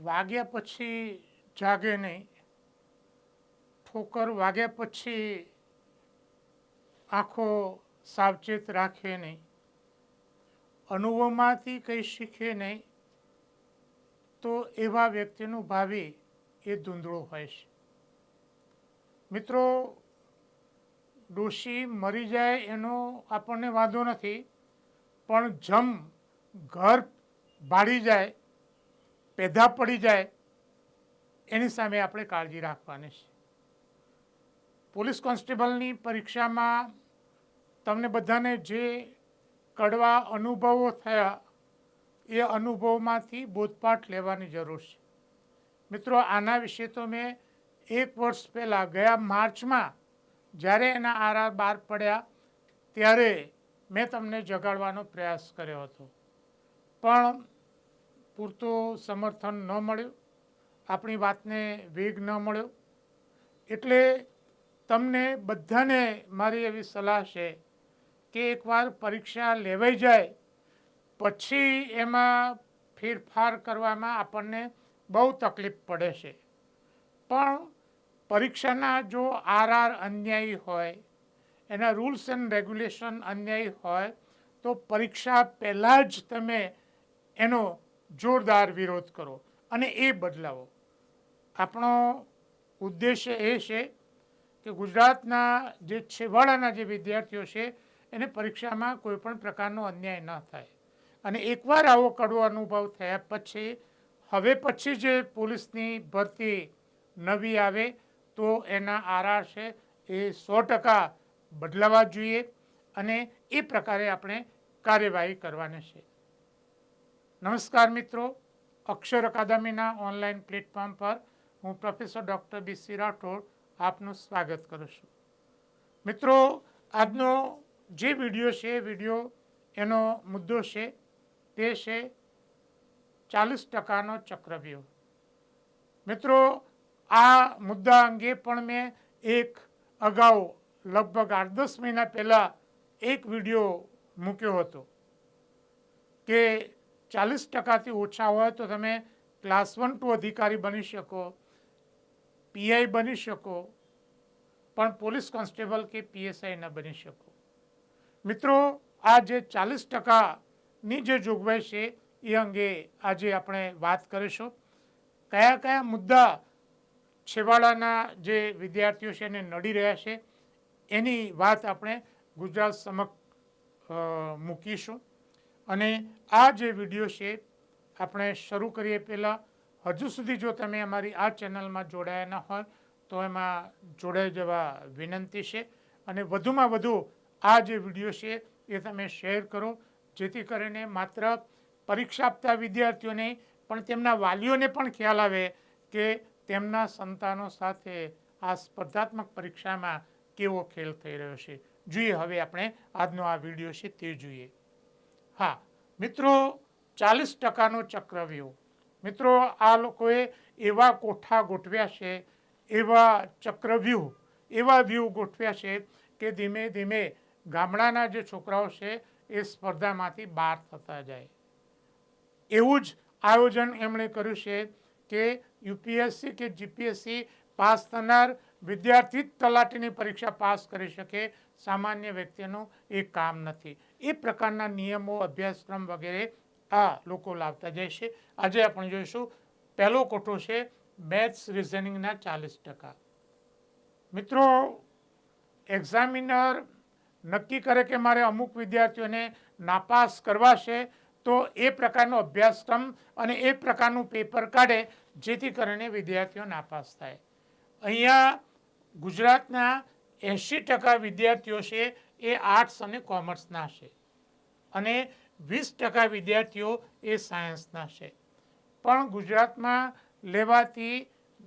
વાગ્યા પછી જાગે નહીં, ઠોકર વાગ્યા પછી આંખો સાવચેત રાખે નહીં, અનુભવમાંથી કંઈ શીખે નહીં, તો એવા વ્યક્તિનું ભાવિ એ ધૂંધળું હોય છે. મિત્રો, ડોશી મરી જાય એનો આપણને વાંધો નથી, પણ ઘર બાળી જાય, પેધા પડી જાય, એની સામે આપણે કાળજી રાખવાની છે. પોલીસ કોન્સ્ટેબલની પરીક્ષામાં તમને બધાને જે કડવા અનુભવો થયા એ અનુભવમાંથી બોધપાઠ લેવાની જરૂર છે. મિત્રો, આના વિશે તો મેં 1 વર્ષ પહેલાં ગયા માર્ચમાં જ્યારે એના આરઆર બહાર પડ્યા ત્યારે મેં તમને જગાડવાનો પ્રયાસ કર્યો હતો, પણ પૂરતું સમર્થન ન મળ્યું, આપણી વાતને વેગ ન મળ્યો. એટલે તમને બધાને મારી એવી સલાહ છે કે એકવાર પરીક્ષા લેવાઈ જાય પછી એમાં ફેરફાર કરવામાં આપણને બહુ તકલીફ પડે છે. પણ પરીક્ષાના જો આરઆર અન્યાયી હોય, એના રૂલ્સ એન્ડ રેગ્યુલેશન અન્યાયી હોય, તો પરીક્ષા પહેલાં જ તમે એનો જોરદાર વિરોધ કરો અને એ બદલાવો. આપણો ઉદ્દેશ્ય એ છે કે ગુજરાતના જે છેવાડાના જે વિદ્યાર્થીઓ છે એને પરીક્ષામાં કોઈ પણ પ્રકારનો અન્યાય ન થાય. અને એકવાર આવો કડવો અનુભવ થયા પછી જે પોલીસની ભરતી નવી આવે તો એના આરઆર છે એ 100% બદલાવા જોઈએ અને એ પ્રકારે આપણે કાર્યવાહી કરવાની છે. નમસ્કાર મિત્રો, અક્ષર અકાદમીના ઓનલાઈન પ્લેટફોર્મ પર હું પ્રોફેસર ડૉક્ટર BC રાઠોડ આપનું સ્વાગત કરું છું. મિત્રો, આજનો જે વિડીયો એનો મુદ્દો છે તે છે 40%નો ચક્રવ્યૂહ. મિત્રો, આ મુદ્દા અંગે પણ મેં અગાઉ લગભગ 8-10 મહિના પહેલાં એક વિડીયો મૂક્યો હતો કે 40%થી ઓછા હોય તો તમે ક્લાસ 1-2 અધિકારી બની શકો, પીઆઈ બની શકો, પણ પોલીસ કોન્સ્ટેબલ કે PSI ન બની શકો. મિત્રો, આ જે 40%ની જે જોગવાઈ છે એ અંગે આજે આપણે વાત કરીશું. કયા કયા મુદ્દા છેવાડાના જે વિદ્યાર્થીઓ છે એને નડી રહ્યા છે એની વાત આપણે ગુજરાત સમક્ષ મૂકીશું. અને આ જે વિડીયો છે આપણે શરૂ કરીએ પહેલાં હજુ સુધી જો તમે અમારી આ ચેનલમાં જોડાયા ન હોય તો એમાં જોડાઈ જવા વિનંતી છે. અને વધુમાં વધુ આ જે વિડીયો છે એ તમે શેર કરો, જેથી કરીને માત્ર પરીક્ષા આપતા વિદ્યાર્થીઓને પણ તેમના વાલીઓને પણ ખ્યાલ આવે કે તેમના સંતાનો સાથે આ સ્પર્ધાત્મક પરીક્ષામાં કેવો ખેલ થઈ રહ્યો છે. જોઈએ હવે આપણે આજનો આ વિડીયો છે તે જોઈએ. હા મિત્રો, 40%નો ચક્રવ્યૂહ. મિત્રો, આ લોકોએ એવા કોઠા ગોઠવ્યા છે, એવા ચક્રવ્યૂહ, એવા વ્યૂહ ગોઠવ્યા છે કે ધીમે ધીમે ગામડાના જે છોકરાઓ છે એ સ્પર્ધામાંથી બહાર થતા જાય. એવું જ આયોજન એમણે કર્યું છે કે UPSC કે GPSC પાસ થનાર વિદ્યાર્થી જ તલાટીની પરીક્ષા પાસ કરી શકે, સામાન્ય વ્યક્તિનું એ કામ નથી. એ પ્રકારના નિયમો, અભ્યાસક્રમ વગેરે આ લોકો લાવતા જાય છે. આજે આપણે જોઈશું પહેલો કોઠો છે મેથ્સ રિઝનિંગના 40%. મિત્રો, એક્ઝામિનર નક્કી કરે કે મારે અમુક વિદ્યાર્થીઓને નાપાસ કરવા છે તો એ પ્રકારનો અભ્યાસક્રમ અને એ પ્રકારનું પેપર કાઢે જેથી કરીને વિદ્યાર્થીઓ નાપાસ થાય. અહીંયા ગુજરાતના 80% વિદ્યાર્થીઓ છે એ આર્ટ્સ અને કોમર્સના છે અને 20% વિદ્યાર્થીઓ એ સાયન્સના છે. પણ ગુજરાતમાં લેવાતી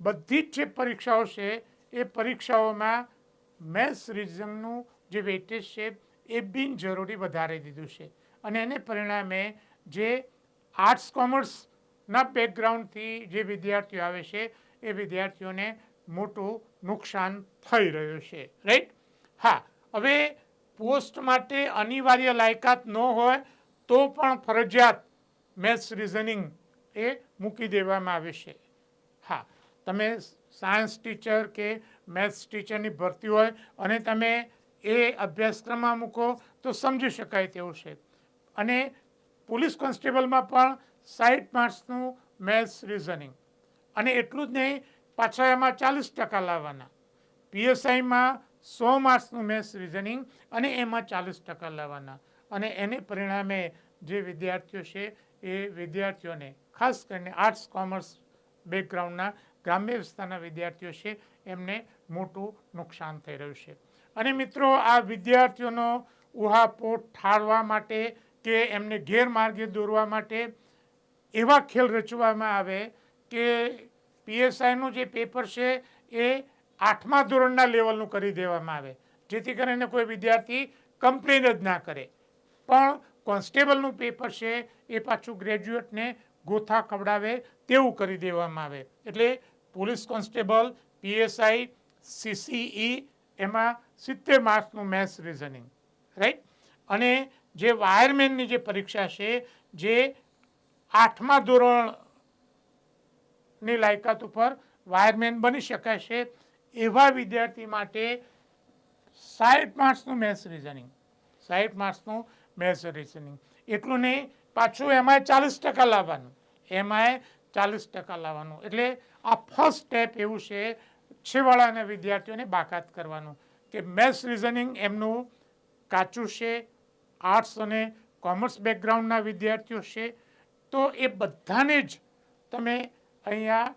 બધી જ જે પરીક્ષાઓ છે એ પરીક્ષાઓમાં મેથ્સ રિઝનિંગનું જે વેટેજ છે એ બિનજરૂરી વધારી દીધું છે અને એને પરિણામે જે આર્ટ્સ કોમર્સના બેકગ્રાઉન્ડથી જે વિદ્યાર્થીઓ આવે છે એ વિદ્યાર્થીઓને મોટું નુકસાન થઈ રહ્યું છે. રાઈટ? હા, હવે પોસ્ટ માટે અનિવાર્ય લાયકાત ન હોય તો પણ ફરજિયાત મેથ્સ રિઝનિંગ એ મૂકી દેવામાં આવે છે. હા, તમે સાયન્સ ટીચર કે મેથ્સ ટીચરની ભરતી હોય અને તમે એ અભ્યાસક્રમમાં મૂકો તો સમજી શકાય તેવું છે. અને પોલીસ કોન્સ્ટેબલમાં પણ 60 માર્ક્સનું મેથ્સ રિઝનિંગ, અને એટલું જ નહીં, પાછા એમાં 40% લાવવાના. પીએસઆઈમાં 100 માર્ક્સનું મેથ્સ રિઝનિંગ અને એમાં 40% લાવવાના. અને એને પરિણામે જે વિદ્યાર્થીઓ છે એ વિદ્યાર્થીઓને, ખાસ કરીને આર્ટ્સ કોમર્સ બેકગ્રાઉન્ડના ગ્રામ્ય વિસ્તારના વિદ્યાર્થીઓ છે એમને મોટું નુકસાન થઈ રહ્યું છે. અને મિત્રો, આ વિદ્યાર્થીઓનો ઉહાપોહ ઠારવા માટે કે એમને ગેરમાર્ગે દોરવા માટે એવા ખેલ રચવામાં આવે કે પીએસઆઈનું જે પેપર છે એ 8મા ધોરણના લેવલનું કરી દેવામાં આવે, જેથી કરીને કોઈ વિદ્યાર્થી કમ્પ્લેન જ ના કરે. પણ કોન્સ્ટેબલનું પેપર છે એ પાછું ગ્રેજ્યુએટને ગોથા ખવડાવે તેવું કરી દેવામાં આવે. એટલે પોલીસ કોન્સ્ટેબલ, પીએસઆઈ, સીસીઈ એમાં 70 માર્ક્સનું મેથ્સ રિઝનિંગ, રાઈટ. અને જે વાયરમેનની જે પરીક્ષા છે, જે 8મા ધોરણની લાયકાત ઉપર વાયરમેન બની શકાય છે, એવા વિદ્યાર્થી માટે 60 માર્ક્સનું મેથ્સ રિઝનિંગ, 60 માર્ક્સનું મેથ્સ રિઝનિંગ. એટલું નહીં, પાછું એમાં 40% લાવવાનું, એમાં 40% લાવવાનું. એટલે આ ફર્સ્ટ સ્ટેપ એવું છે છેવાડાના વિદ્યાર્થીઓને બાકાત કરવાનું કે મેથ્સ રિઝનિંગ એમનું કાચું છે. આર્ટ્સ અને કોમર્સ બેકગ્રાઉન્ડના વિદ્યાર્થીઓ છે તો એ બધાને જ તમે અહીંયા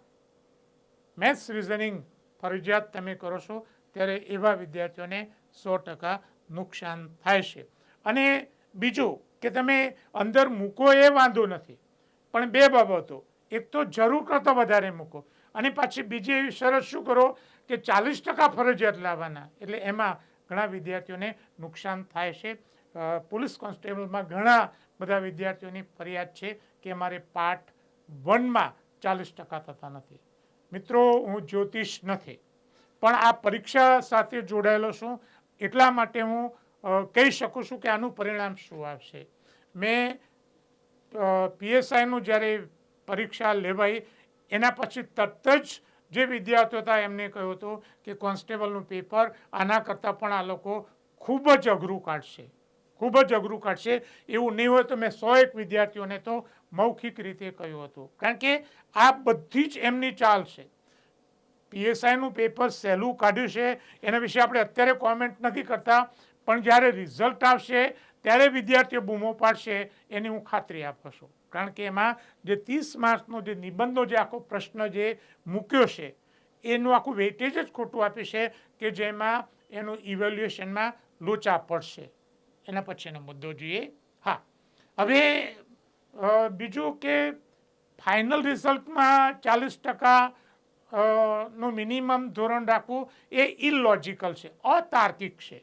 મેથ્સ રિઝનિંગ ફરજિયાત તમે કરો છો, ત્યારે એવા વિદ્યાર્થીઓને 100% નુકસાન થાય છે. અને બીજું કે તમે અંદર મૂકો એ વાંધો નથી, પણ બે બાબતો: એક તો જરૂર કરતાં વધારે મૂકો, અને પાછી બીજી એવી શરત શું કરો કે 40% ફરજિયાત લાવવાના. એટલે એમાં ઘણા વિદ્યાર્થીઓને નુકસાન થાય છે. પોલીસ કોન્સ્ટેબલમાં ઘણા બધા વિદ્યાર્થીઓની ફરિયાદ છે કે અમારે પાર્ટ 1માં 40% થતા નથી. મિત્રો, હું જ્યોતિષ નથી, પણ આ પરીક્ષા સાથે જોડાયેલો છું, એટલા માટે હું કહી શકું છું કે આનું પરિણામ શું આવશે. મેં પીએસઆઈનું જ્યારે પરીક્ષા લેવાઈ એના પછી તરત જ જે વિદ્યાર્થીઓ હતા એમને કહ્યું હતું કે કોન્સ્ટેબલનું પેપર આના કરતાં પણ આ લોકો ખૂબ જ અઘરું કાઢશે, ખૂબ જ અઘરું કાઢશે. એવું નહીં હોય તો મેં 101 વિદ્યાર્થીઓને તો મૌખિક રીતે કહ્યું હતું, કારણ કે આ બધી જ એમની ચાલ છે. પીએસઆઈનું પેપર સહેલું કાઢ્યું છે એના વિશે આપણે અત્યારે કોમેન્ટ નથી કરતા, પણ જ્યારે રિઝલ્ટ આવશે ત્યારે વિદ્યાર્થીઓ બૂમો પાડશે એની હું ખાતરી આપું છું. કારણ કે એમાં જે 30 માર્ક્સનો જે નિબંધનો જે આખો પ્રશ્ન જે મૂક્યો છે એનું આખું વેઇટેજ જ ખોટું આપ્યું છે કે જેમાં એનું ઇવેલ્યુએશનમાં લોચા પડશે. એના પછીનો મુદ્દો જોઈએ. હા, હવે બીજું કે ફાઇનલ રિઝલ્ટમાં 40% નું મિનિમમ ધોરણ રાખવું એ ઇલોજિકલ છે, અતાર્કિક છે.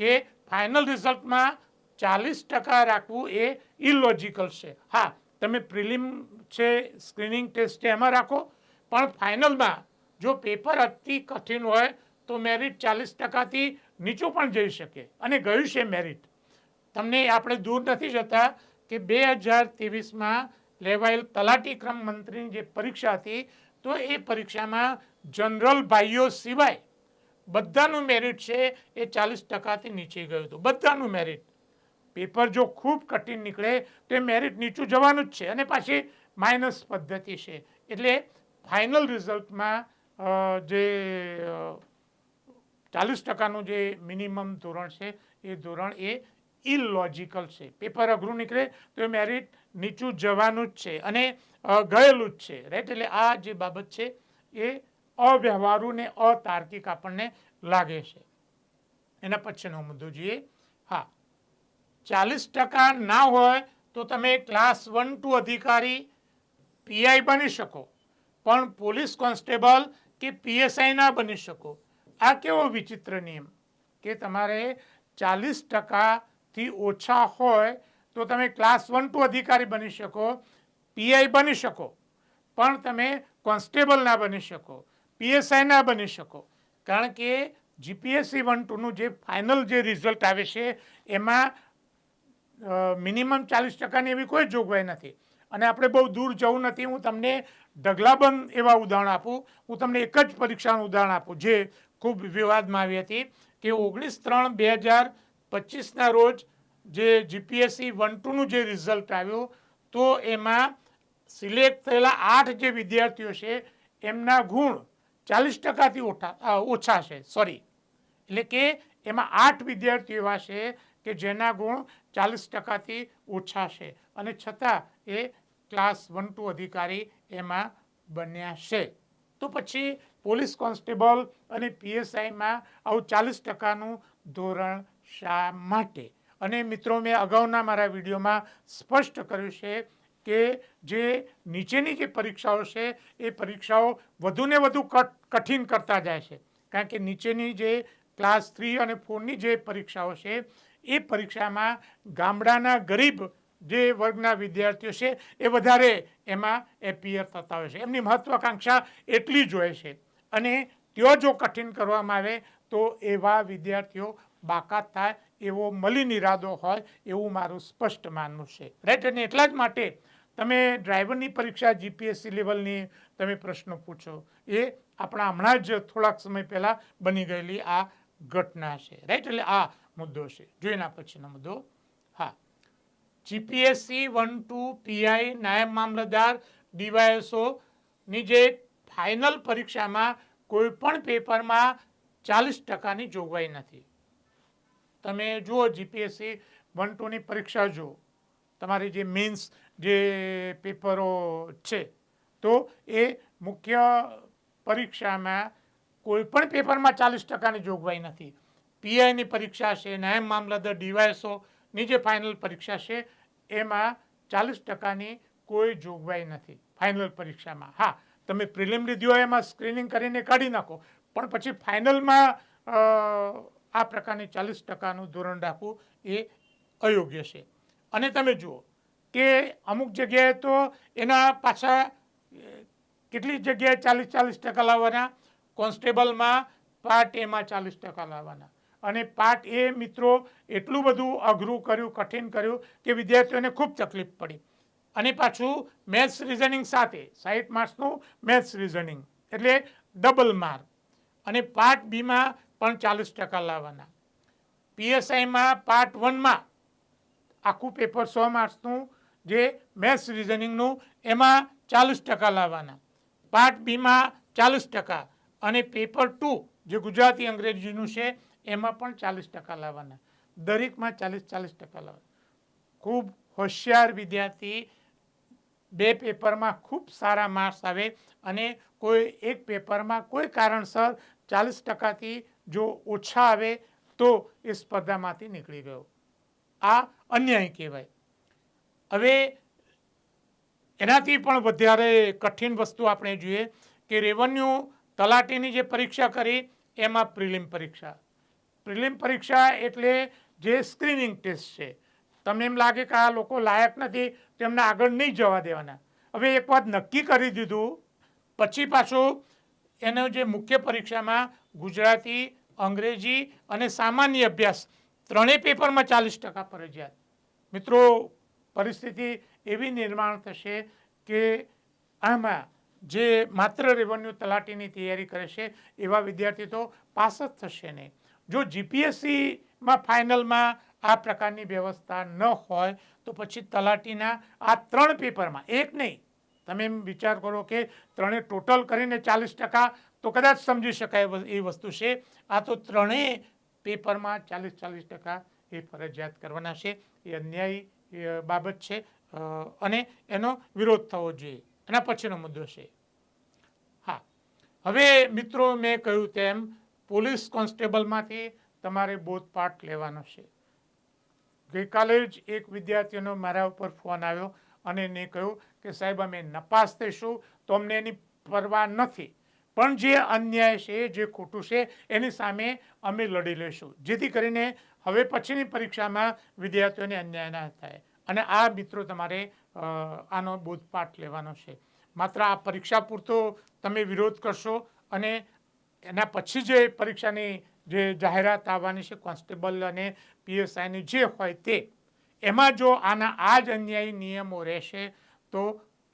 કે ફાઇનલ રિઝલ્ટમાં 40% રાખવું એ ઇલોજિકલ છે. હા, તમે પ્રિલિમ છે, સ્ક્રીનિંગ ટેસ્ટ છે, એમાં રાખો, પણ ફાઇનલમાં જો પેપર અતિ કઠિન હોય તો મેરિટ 40%થી નીચું પણ જઈ શકે, અને ગયું છે મેરિટ. તમને આપણે દૂર નથી જતા કે 2023માં લેવાયેલ તલાટી ક્રમ મંત્રીની જે પરીક્ષા હતી, તો એ પરીક્ષામાં જનરલ ભાઈઓ સિવાય બધાનું મેરિટ છે એ 40%થી નીચે ગયું હતું, બધાનું મેરિટ. પેપર જો ખૂબ કઠિન નીકળે તો એ મેરિટ નીચું જવાનું જ છે, અને પાછી માઇનસ પદ્ધતિ છે. એટલે ફાઇનલ રિઝલ્ટમાં જે 40%નું જે મિનિમમ ધોરણ છે એ ધોરણ એ ઇલોજિકલ છે. પેપર અઘરું નીકળે તો એ મેરિટ નીચું જવાનું જ છે, અને ગયેલું જ છે, રાઈટ. એટલે આ જે બાબત છે એ અવ્યવહારુ ને અતાર્કિક આપણને લાગે છે. એના પછીનો મુદ્દો જોઈએ. હા, 40% ના હોય તો તમે ક્લાસ 1-2 અધિકારી, પીઆઈ બની શકો, પણ પોલીસ કોન્સ્ટેબલ કે પીએસઆઈ ના બની શકો. આ કેવો વિચિત્ર નિયમ કે તમારે 40%થી ઓછા હોય તો તમે ક્લાસ 1-2 અધિકારી બની શકો, પીઆઈ બની શકો, પણ તમે કોન્સ્ટેબલ ના બની શકો, પીએસઆઈ ના બની શકો. કારણ કે જીપીએસસી 1-2નું જે ફાઇનલ જે રિઝલ્ટ આવે છે એમાં મિનિમમ 40%ની એવી કોઈ જોગવાઈ નથી. અને આપણે બહુ દૂર જવું નથી. હું તમને ઢગલાબંધ એવા ઉદાહરણ આપું. હું તમને એક જ પરીક્ષાનું ઉદાહરણ આપું જે ખૂબ વિવાદમાં આવી હતી કે 19/3/2025ના રોજ જે જીપીએસસી 1-2નું જે રિઝલ્ટ આવ્યું તો એમાં સિલેક્ટ થયેલા 8 જે વિદ્યાર્થીઓ છે એમના ગુણ 40%થી ઓછા છે. સોરી, એટલે કે એમાં 8 વિદ્યાર્થીઓ એવા છે કે જેના ગુણ 40%થી ઓછા છે અને છતાં એ ક્લાસ 1-2 અધિકારી એમાં બન્યા છે. તો પછી પોલીસ કોન્સ્ટેબલ અને પીએસઆઈમાં આવું 40%નું ધોરણ શા માટે? અને મિત્રો, મેં અગાઉના મારા વિડીયોમાં સ્પષ્ટ કર્યું છે કે જે નીચેની જે પરીક્ષાઓ છે એ પરીક્ષાઓ વધુને વધુ કઠિન કરતા જાય છે. કારણ કે નીચેની જે ક્લાસ 3 અને 4ની જે પરીક્ષાઓ છે એ પરીક્ષામાં ગામડાના ગરીબ જે વર્ગના વિદ્યાર્થીઓ છે એ વધારે એમાં એપિયર થતા હોય છે. એમની મહત્વાકાંક્ષા એટલી જ હોય છે અને ત્યાં જો કઠિન કરવામાં આવે તો એવા વિદ્યાર્થીઓ બાકાત થાય એવો મલિન ઇરાદો હોય એવું મારું સ્પષ્ટ માનવું છે. રાઈટ. અને એટલા જ માટે તમે ડ્રાઈવરની પરીક્ષા જીપીએસસી લેવલની તમે પ્રશ્નો પૂછો એ આપણા હમણાં જ થોડાક સમય પહેલાં બની ગયેલી આ ઘટના છે. રાઈટ. એટલે આ મુદ્દો છે. જોઈના પછીનો મુદ્દો. હા, જીપીએસસી 1-2 પીઆઈ નાયબ મામલતદાર ડીવાયએસઓની જે ફાઇનલ પરીક્ષામાં કોઈ પણ પેપરમાં 40%ની જોગવાઈ નથી. તમે જુઓ જીપીએસસી 1-2ની પરીક્ષા જુઓ, તમારી જે મેન્સ જે પેપરો છે તો એ મુખ્ય પરીક્ષામાં કોઈ પણ પેપરમાં 40%ની જોગવાઈ નથી. પીઆઈની પરીક્ષા છે, નાયબ મામલતદાર ડીવાયએસઓની જે ફાઇનલ પરીક્ષા છે એમાં 40%ની કોઈ જોગવાઈ નથી ફાઇનલ પરીક્ષામાં. હા, તમે પ્રિલિમરી દો એમાં સ્ક્રીનિંગ કરીને કાઢી નાખો, પણ પછી ફાઇનલમાં આ પ્રકારની 40%નું ધોરણ રાખવું એ અયોગ્ય છે. અને તમે જુઓ કે અમુક જગ્યાએ તો એના પાછા કેટલી જગ્યાએ 40% લાવવાના. કોન્સ્ટેબલમાં પાર્ટ એમાં 40% લાવવાના. અને પાર્ટ એ મિત્રો એટલું બધું અઘરું કર્યું, કઠિન કર્યું કે વિદ્યાર્થીઓને ખૂબ તકલીફ પડી. અને પાછું મેથ્સ રિઝનિંગ સાથે 60 માર્ક્સનું મેથ્સ રિઝનિંગ એટલે ડબલ માર્ક. અને પાર્ટ બીમાં પણ 40% લાવવાના. પીએસઆઈમાં પાર્ટ 1માં આખું પેપર 100 માર્ક્સનું જે મેથ્સ રિઝનિંગનું એમાં 40% લાવવાના. પાર્ટ બીમાં 40% અને પેપર 2 જે ગુજરાતી અંગ્રેજીનું છે એમાં પણ 40% લાવવાના. દરેકમાં 40% લાવવાના. ખૂબ હોશિયાર વિદ્યાર્થી 2 પેપરમાં ખૂબ સારા માર્ક્સ આવે અને કોઈ એક પેપરમાં કોઈ કારણસર 40%થી જો ઓછા આવે તો એ સ્પર્ધામાંથી નીકળી ગયો. આ અન્યાય કહેવાય. હવે એનાથી પણ વધારે કઠિન વસ્તુ આપણે જોઈએ કે રેવન્યુ તલાટીની જે પરીક્ષા કરી એમાં પ્રિલિમ પરીક્ષા. પ્રિલિમ પરીક્ષા એટલે જે સ્ક્રીનિંગ ટેસ્ટ છે. તમને એમ લાગે કે આ લોકો લાયક નથી તેમને આગળ નહીં જવા દેવાના. હવે એક વાત નક્કી કરી દીધું પછી પાછું એનો જે મુખ્ય પરીક્ષામાં ગુજરાતી, અંગ્રેજી અને સામાન્ય અભ્યાસ ત્રણેય પેપરમાં 40% ફરજિયાત. મિત્રો, પરિસ્થિતિ એવી નિર્માણ થશે કે આમાં જે માત્ર રેવન્યુ તલાટીની તૈયારી કરે છે એવા વિદ્યાર્થી તો પાસ જ થશે નહીં. જો જીપીએસસીમાં ફાઇનલમાં આ પ્રકારની વ્યવસ્થા ન હોય તો પછી તલાટીના આ 3 પેપરમાં, એક નહીં, તમે એમ વિચાર કરો કે ત્રણે ટોટલ કરીને 40% તો કદાચ સમજી શકાય એ વસ્તુ છે. આ તો ત્રણેય પેપરમાં 40% એ ફરજિયાત કરવાના છે. એ અન્યાયી બાબત છે અને એનો વિરોધ થવો જોઈએ. એના પછીનો મુદ્દો છે. હા, હવે મિત્રો, મેં કહ્યું તેમ પોલીસ કોન્સ્ટેબલમાંથી તમારે બોધપાઠ લેવાનો છે. ગઈકાલે જ એક વિદ્યાર્થીનો મારા ઉપર ફોન આવ્યો અને એને કહ્યું કે સાહેબ, અમે નપાસ થઈશું તો અમને એની પરવા નથી, પણ જે અન્યાય છે, જે ખોટું છે એની સામે અમે લડી લઈશું, જેથી કરીને હવે પછીની પરીક્ષામાં વિદ્યાર્થીઓને અન્યાય ના થાય. અને આ મિત્રો તમારે આનો બોધપાઠ લેવાનો છે. માત્ર આ પરીક્ષા પૂરતો તમે વિરોધ કરશો અને એના પછી જે પરીક્ષાની જે જાહેરાત આવવાની છે કોન્સ્ટેબલ અને પીએસઆઈની જે હોય તે, એમાં જો આ જ અન્યાયી નિયમો રહેશે તો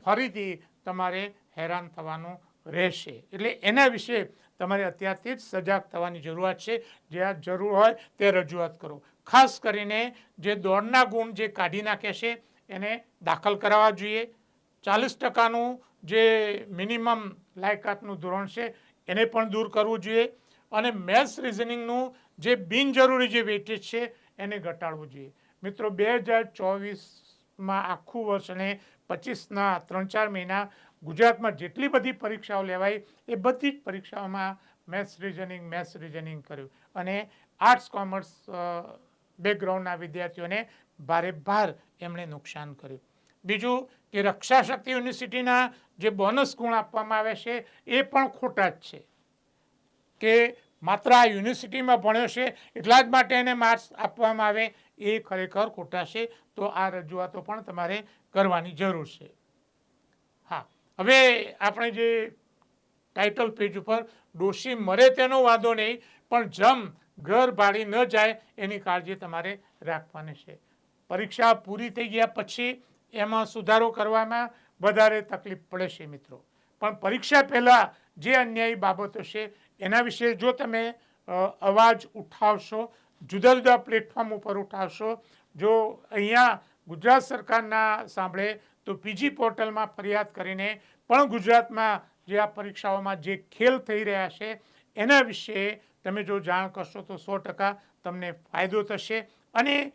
ફરીથી તમારે હેરાન થવાનું રહેશે. એટલે એના વિશે તમારે અત્યારથી જ સજાગ થવાની જરૂરિયાત છે. જે આ જરૂર હોય તે રજૂઆત કરો. ખાસ કરીને જે દોડના ગુણ જે કાઢી નાખે છે એને દાખલ કરાવવા જોઈએ. 40% જે મિનિમમ લાયકાતનું ધોરણ છે એને પણ દૂર કરવું જોઈએ. અને મેથ્સ રિઝનિંગનું જે બિનજરૂરી જે વેટેજ છે એને ઘટાડવું જોઈએ. મિત્રો 2024માં આખું વર્ષ અને 25ના 3-4 મહિના ગુજરાતમાં જેટલી બધી પરીક્ષાઓ લેવાય એ બધી જ પરીક્ષાઓમાં મેથ્સ રિઝનિંગ કર્યું. અને આર્ટ્સ કોમર્સ બેકગ્રાઉન્ડના વિદ્યાર્થીઓને ભારે એમણે નુકસાન કર્યું. બીજું કે રક્ષા શક્તિ યુનિવર્સિટીના જે બોનસ ગુણ આપવામાં આવે છે એ પણ ખોટા જ છે. કે માત્ર આ યુનિવર્સિટીમાં ભણ્યો છે એટલા જ માટે એને માર્ક્સ આપવામાં આવે એ ખરેખર ખોટા છે. તો આ રજૂઆતો પણ તમારે કરવાની જરૂર છે. હા, હવે આપણે જે ટાઇટલ પેજ ઉપર ડોશી મરે તેનો વાંધો નહીં, પણ જમ ઘર ભાડી ન જાય એની કાળજી તમારે રાખવાની છે. પરીક્ષા પૂરી થઈ ગયા પછી એમાં સુધારો કરવામાં વધારે તકલીફ પડે છે મિત્રો. પણ પરીક્ષા પહેલાં જે અન્યાયી બાબતો છે એના વિશે જો તમે અવાજ ઉઠાવશો, જુદા જુદા પ્લેટફોર્મ ઉપર ઉઠાવશો, જો અહીંયા ગુજરાત સરકારના સાંભળે તો પીજી પોર્ટલમાં ફરિયાદ કરીને પણ ગુજરાતમાં જે આ પરીક્ષાઓમાં જે ખેલ થઈ રહ્યા છે એના વિશે તમે જો જાણ કરશો તો 100% તમને ફાયદો થશે. અને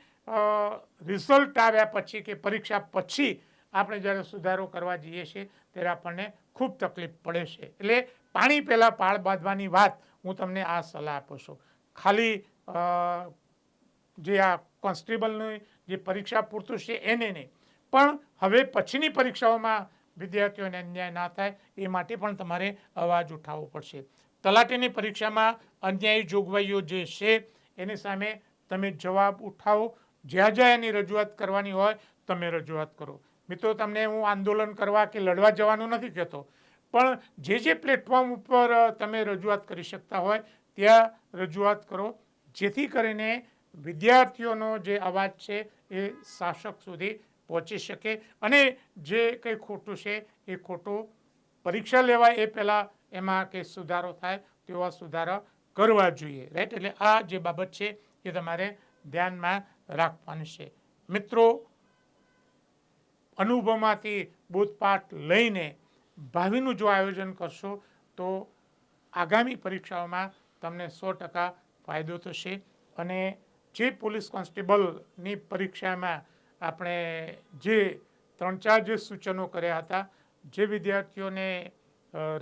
રિઝલ્ટ આવ્યા પછી કે પરીક્ષા પછી આપણે જ્યારે સુધારો કરવા જઈએ છીએ ત્યારે આપણને ખૂબ તકલીફ પડે છે. એટલે પાણી પહેલાં પાળ બાંધવાની વાત હું તમને આ સલાહ આપું છું. ખાલી જે આ કોન્સ્ટેબલની જે પરીક્ષા પૂરતું છે એને નહીં, પણ હવે પછીની પરીક્ષાઓમાં વિદ્યાર્થીઓને અન્યાય ના થાય એ માટે પણ તમારે અવાજ ઉઠાવવો પડશે. તલાટીની પરીક્ષામાં અન્યાયી જોગવાઈઓ જે છે એની સામે તમે જવાબ ઉઠાવો. જ્યાં એની રજૂઆત કરવાની હોય તમે રજૂઆત કરો. મિત્રો, તમને હું આંદોલન કરવા કે લડવા જવાનું નથી કહેતો, પણ જે પ્લેટફોર્મ ઉપર તમે રજૂઆત કરી શકતા હોય ત્યાં રજૂઆત કરો, જેથી કરીને વિદ્યાર્થીઓનો જે અવાજ છે એ શાસક સુધી પહોંચી શકે અને જે કંઈ ખોટું છે એ ખોટું પરીક્ષા લેવાય એ પહેલાં એમાં કંઈ સુધારો થાય તેવા સુધારા કરવા જોઈએ. રાઈટ? એટલે આ જે બાબત છે એ તમારે ધ્યાનમાં રાખવાની છે. મિત્રો, અનુભવમાંથી બોધપાઠ લઈને ભાવિનું જો આયોજન કરશો તો આગામી પરીક્ષાઓમાં તમને 100% ફાયદો થશે. અને જે પોલીસ કોન્સ્ટેબલની પરીક્ષામાં આપણે જે 3-4 જે સૂચનો કર્યા હતા, જે વિદ્યાર્થીઓને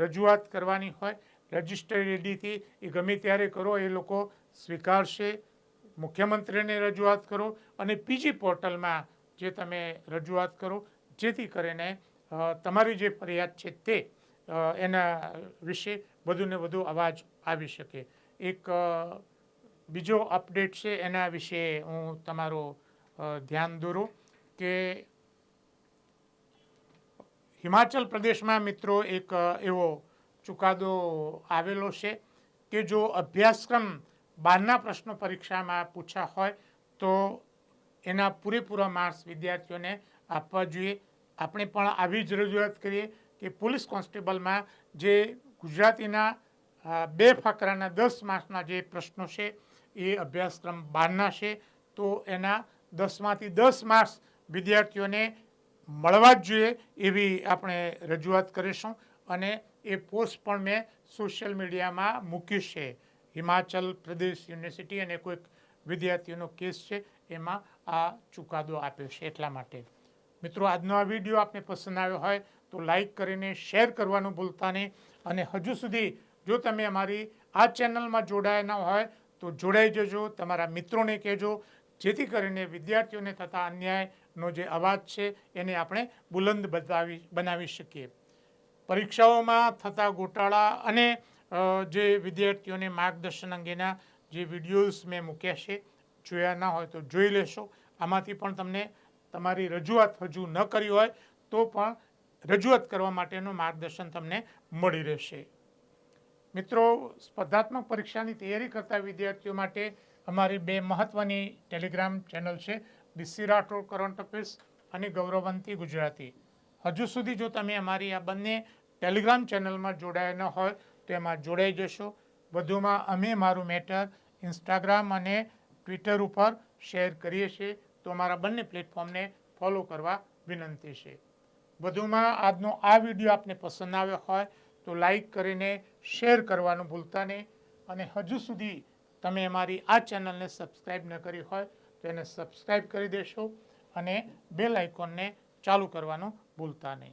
રજૂઆત કરવાની હોય રજિસ્ટર એડીથી એ ગમે ત્યારે કરો, એ લોકો સ્વીકારશે. મુખ્યમંત્રીને રજૂઆત કરો અને પીજી પોર્ટલમાં જે તમે રજૂઆત કરો, જેથી કરીને તમારી જે ફરિયાદ છે તે એના વિશે વધુને વધુ અવાજ આવી શકે. એક બીજો અપડેટ છે એના વિશે હું તમારું ધ્યાન દોરું કે હિમાચલ પ્રદેશમાં મિત્રો એક એવો ચુકાદો આવેલો છે કે જો અભ્યાસક્રમ 12ના પ્રશ્નો પરીક્ષામાં પૂછ્યા હોય તો એના પૂરેપૂરા માર્ક્સ વિદ્યાર્થીઓને આપવા જોઈએ. આપણે પણ આવી જ રજૂઆત કરીએ કે પોલીસ કોન્સ્ટેબલમાં જે ગુજરાતીના 2 ફકરાના 10 માર્ક્સના જે પ્રશ્નો છે એ અભ્યાસક્રમ 12ના છે, તો એના 10માંથી 10 માર્ક્સ વિદ્યાર્થીઓને મળવા જ જોઈએ એવી આપણે રજૂઆત કરીશું. અને એ પોસ્ટ પણ મેં સોશિયલ મીડિયામાં મૂકી છે. હિમાચલ પ્રદેશ યુનિવર્સિટી અને કોઈક વિદ્યાર્થીઓનો કેસ છે એમાં આ ચુકાદો આપ્યો છે. એટલા માટે મિત્રો, આજનો આ વિડીયો આપને પસંદ આવ્યો હોય તો લાઈક કરીને શેર કરવાનું ભૂલતા નહીં. અને હજુ સુધી જો તમે અમારી આ ચેનલમાં જોડાયા ન હોય તો જોડાઈ જજો, તમારા મિત્રોને કહેજો, જેથી કરીને વિદ્યાર્થીઓને થતા અન્યાયનો જે અવાજ છે એને આપણે બુલંદ બનાવી શકીએ. પરીક્ષાઓમાં થતા ગોટાળા અને જે વિદ્યાર્થીઓને માર્ગદર્શન અંગેના જે વિડીયોઝ મેં મૂક્યા છે, જોયા ના હોય તો જોઈ લેશો. આમાંથી પણ તમને તમારી રજૂઆત હજુ ન કરી હોય તો પણ રજૂઆત કરવા માટેનું માર્ગદર્શન તમને મળી રહેશે. મિત્રો, સ્પર્ધાત્મક પરીક્ષાની તૈયારી કરતા વિદ્યાર્થીઓ માટે અમારી 2 મહત્ત્વની ટેલિગ્રામ ચેનલ છે, BC રાઠોડ કરંટ અફેર્સ અને ગૌરવવંતી ગુજરાતી. હજુ સુધી જો તમે અમારી આ બંને ટેલિગ્રામ ચેનલમાં જોડાયા ન હોય તો એમાં જોડાઈ જશો. વધુમાં અમે મારું મેટર ઇન્સ્ટાગ્રામ અને ટ્વિટર ઉપર શેર કરીએ છીએ, તો અમારા બંને પ્લેટફોર્મને ફોલો કરવા વિનંતી છે. વધુમાં આજનો આ વિડીયો આપને પસંદ આવ્યો હોય તો લાઈક કરીને શેર કરવાનું ભૂલતા નહીં. અને હજુ સુધી તમે અમારી આ ચેનલને સબસ્ક્રાઈબ ન કરી હોય તો એને સબસ્ક્રાઈબ કરી દેશો અને બેલ આઇકોનને ચાલુ કરવાનું ભૂલતા નહીં.